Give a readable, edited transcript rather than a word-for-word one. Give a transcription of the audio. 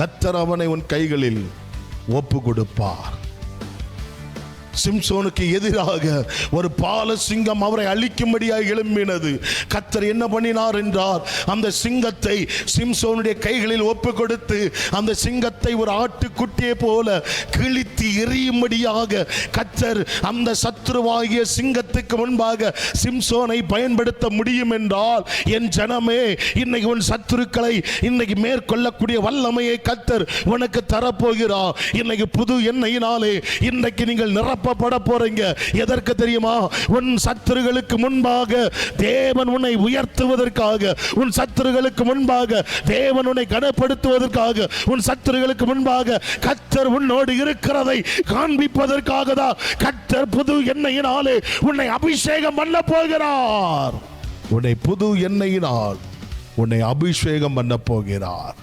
கர்த்தர் அவனை உன் கைகளில் ஒப்பு கொடுப்பார். சிம்சோனுக்கு எதிராக ஒரு பால சிங்கம் அவரை அழிக்கும்படியாக எழும்பினது. கர்த்தர் என்ன பண்ணினார் என்றார், அந்த சிங்கத்தை சிம்சோனுடைய கைகளில் ஒப்பு கொடுத்து அந்த சிங்கத்தை ஒரு ஆட்டுக்குட்டியை போல கிழித்து எரியும்படியாக கர்த்தர் அந்த சத்துருவாகிய சிங்கத்துக்கு முன்பாக சிம்சோனை பயன்படுத்த முடியும் என்றால், என் ஜனமே, இன்னைக்கு உன் சத்துருக்களை இன்னைக்கு மேற்கொள்ளக்கூடிய வல்லமையை கர்த்தர் உனக்கு தரப்போகிறார். இன்னைக்கு புது எண்ணெயினாலே இன்னைக்கு நீங்கள் நிரப்பப்பட போறீங்க. எதற்கு தெரியுமா? உன் சத்துருகளுக்கு முன்பாக தேவன் உன்னை உயர்த்துவதற்காக, உன் சத்துருகளுக்கு முன்பாக தேவன் உன்னை கனப்படுத்துவதற்காக, உன் சத்துருகளுக்கு முன்பாக கர்த்தர் உன்னோடு இருக்கிறதை காண்பிப்பதற்காக தான் கர்த்தர் புது எண்ணெயினாலே உன்னை அபிஷேகம் பண்ண போகிறார். உன்னை புது எண்ணெயினால் உன்னை அபிஷேகம் பண்ண போகிறார்.